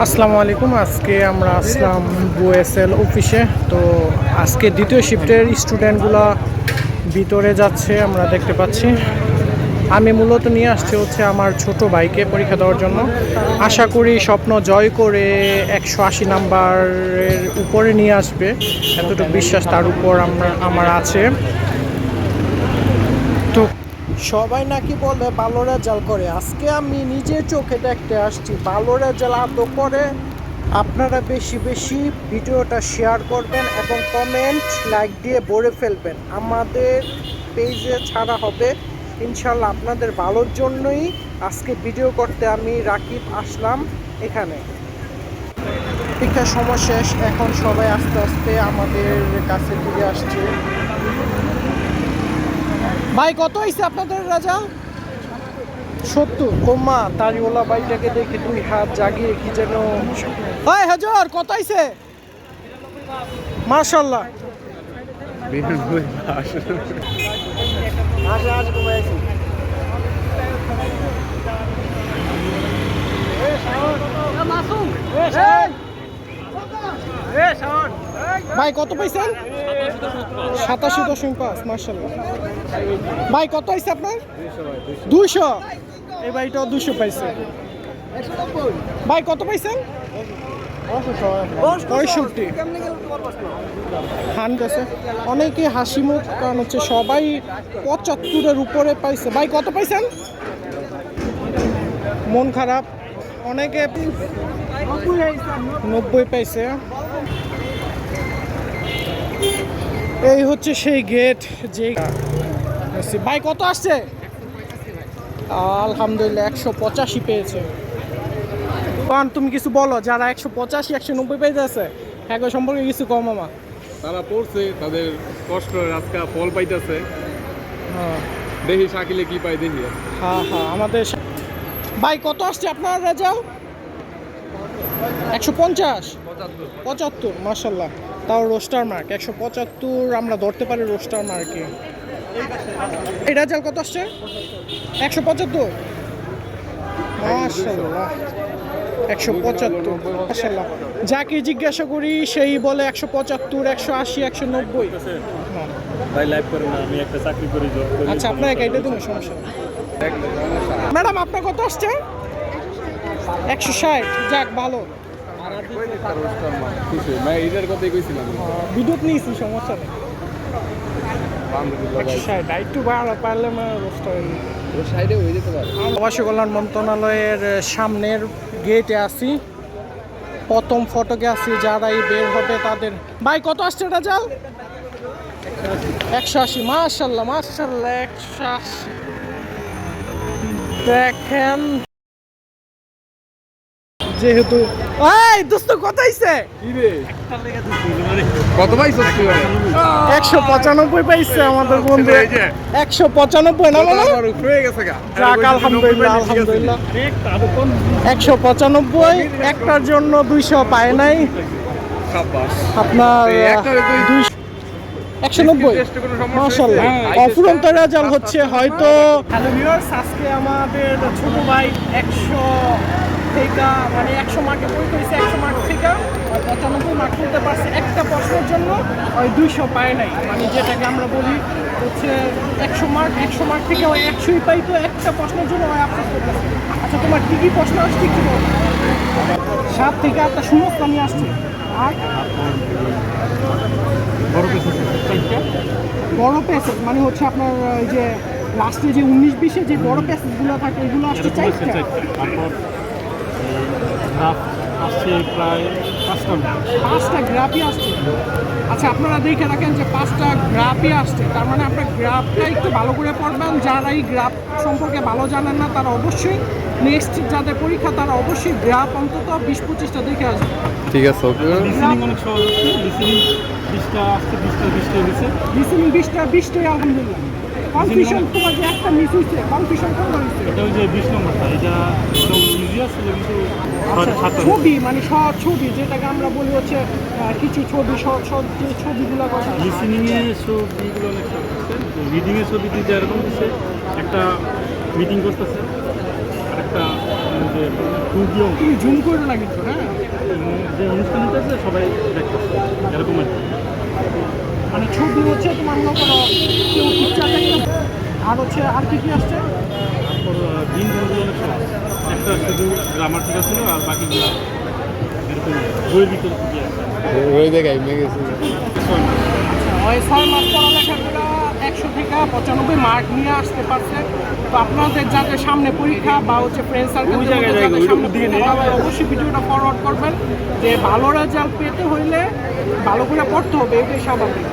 আসসালামু আলাইকুম। আজকে আমরা আসলাম বুএসএল অফিসে। তো আজকে দ্বিতীয় শিফটের স্টুডেন্টগুলো ভিতরে যাচ্ছে, আমরা দেখতে পাচ্ছি। আমি মূলত নিয়ে আসছি হচ্ছে আমার ছোট ভাইকে পরীক্ষা দেওয়ার জন্য। আশা করি স্বপ্ন জয় করে 180 নাম্বারের উপরে নিয়ে আসবে, এতটুকু বিশ্বাস তার উপর আমার আছে। তো সবাই নাকি বলে ভালো রেজাল্ট করে, আজকে আমি নিজের চোখে দেখতে আসছি ভালো রেজাল্ট আদৌ করে। আপনারা বেশি বেশি ভিডিওটা শেয়ার করবেন এবং কমেন্ট লাইক দিয়ে ভরে ফেলবেন। আমাদের পেজে ছাড়া হবে ইনশাল্লাহ, আপনাদের ভালোর জন্যই আজকে ভিডিও করতে আমি রাকিব আসলাম এখানে। পরীক্ষার সময় শেষ, এখন সবাই আস্তে আস্তে আমাদের কাছে ফিরে আসছে। ভাই কত হয়েছে আপনাদের রেজাল্ট? 70। কোমা তারিওলা ভাইটাকে দেখে 2 হাত জাগিয়ে কি যেন। ভাই হাজার কত হয়েছে? মাশাআল্লাহ। ভাই কত পাইছেন? 87.5। মাশাআল্লাহ। ভাই কত হয়েছে আপনার? 200। এই ভাইটাও 200 পাইছে। ভাই কত পাইছেন? 65। অনেকে হাসি মুখ, কারণ হচ্ছে সবাই 75-এর উপরে পাইছে। ভাই কত পাইছেন? মন খারাপ, অনেকে 90 পাইছে। এই হচ্ছে সেই গেট যে। ভাই কত আসছে? আলহামদুলিল্লাহ 185 পেয়েছে। পান তুমি কিছু বলো, যারা 185 190 পেয়ে যাচ্ছে হ্যাঁ সম্পর্কে কিছু কম। মামা তারা পড়ছে, তাদের কষ্ট আজকে ফল পাইতেছে। হ্যাঁ দেখি শাকিলে কি পাই দেখি। হ্যাঁ হ্যাঁ আমাদের। ভাই কত আসছে আপনার রেজাল্ট? 150 75। মাশাল্লাহ, তাও রোস্টার মার্ক 175 আমরা ধরতে পারি রোস্টার মার্কে। এই রেজাল্ট কত আসছে? 175। মাশাল্লাহ 175। মাশাল্লাহ, যাকে জিজ্ঞাসা করি সেই বলে 175 180 190। ভাই লাইভ করেন না, আমি একটা চাকরি করি, জব করি। আচ্ছা আপনাকে কেটে দেবো, সমস্যা নেই। ম্যাডাম আপনার কত আসছে? 160। যাক ভালো। এটার কথাই কইছিলাম, বিদ্যুৎ নিয়েছি, সমস্যা নেই। 160 একটু বাড়া পারলে সাইডে হয়ে যেতে পারে। আবাস কল্যাণ মন্ত্রণালয়ের সামনের গেটে আছি, প্রথম ফটকে আছি। যারাই বের হবে তাদের। ভাই কত আসছে রেজাল্ট? 180। মাশাল্লাহ মাশাল্লাহ 180। দেখেন যেহেতু এই দোস্ত কত হইছে? কত পাইছ? 195 পাইছে আমাদের বন্ধু। 195 না মানে যাক আলহামদুলিল্লাহ আলহামদুলিল্লাহ। 195 একটার জন্য 200 পায় নাই আপনার। 190 মাশাআল্লাহ। অফুরন্ত রেজাল্ট হচ্ছে হয়তো। হ্যালো ভিউয়ার্স, আজকে আমাদের ছোট ভাই 100 থেকে মানে 100 মার্কে পরীক্ষা হয়েছে। 100 মার্ক থেকে 95 মার্ক তুলতে পারছে একটা প্রশ্নের জন্য, ওই 200 পায় নাই। মানে যেটাকে আমরা বলি হচ্ছে 100 মার্ক থেকে ওই 100ই পাইতো একটা প্রশ্নের জন্য, ওই আফসোস করতেছে। আচ্ছা তোমার কী কী প্রশ্ন আসছে কি বল? 7 থেকে 8টা সমস্ত আমি আসছে। আর বড় প্যাসেজ মানে হচ্ছে আপনার এই যে লাস্টে যে 19-20-এ যে বড় প্যাসেজগুলো থাকে এগুলো আসছে 4টা। আসছে প্রায় 5টা গ্রাফই আসছে। আচ্ছা আপনারা দেখে রাখেন যে 5টা গ্রাফই আসছে, তার মানে আপনার গ্রাফটা একটু ভালো করে পড়বেন। যারা এই গ্রাফ সম্পর্কে ভালো জানেন না তারা অবশ্যই নেক্সট যাদের পরীক্ষা তারা অবশ্যই গ্রাফ অন্তত 20-25টা দেখে আসবে। ঠিক আছে, ওকে। লিসেনিং অনেক সহজ হচ্ছে। লিসেনিং 20টা আসছে, 20টা হয়েছে। লিসেনিং 20টাই আলহামদুলিল্লাহ। কনফিউশন তোমার যে একটা মিস হয়েছে, কনফিউশন কোনটা হয়েছে? এটা ওই যে 20 নম্বরটা, এটা একদম ইজি আসছিল কিন্তু ছবি মানে সব ছবি যেটাকে আমরা বলি হচ্ছে কিছু ছবি সব যে ছবিগুলো কথা। লিসেনিংয়ে ছবিগুলো অনেক সহজ হচ্ছে। রিডিংয়ের ছবি দিতে এরকম দিচ্ছে, একটা মিটিং করতেছে আর একটা যে খুবই তুমি জুম করে না কিন্তু, হ্যাঁ যে অনুষ্ঠান হচ্ছে সবাই দেখতেছে এরকম আর কি। মানে ছবি হচ্ছে তোমার মনে করো কেউ পিকচার দেখতে, আর হচ্ছে আর কি কি আসছে? তারপর দিন বন্ধু অনেক সব আছে। একটা শুধু গ্রামার ঠিক ছিল আর বাকিগুলো এরকম বইয়ের ভিতরে ছবি আছে। ওই দেখাই মেগেছে আচ্ছা, ওই 6 মাস পড়ালেখাগুলো 100 থেকে 95 মার্ক নিয়ে আসতে পারছে। তো আপনাদের যাদের সামনে পরীক্ষা বা হচ্ছে ফ্রেন্ড সার্কেল ওই জায়গায় যাই, ওই সামনে দিকে পরীক্ষা, নেই। তারা অবশ্যই ভিডিওটা ফরওয়ার্ড করবেন যে ভালো রেজাল্ট পেতে হইলে ভালো করে পড়তে হবে, এটাই স্বাভাবিক।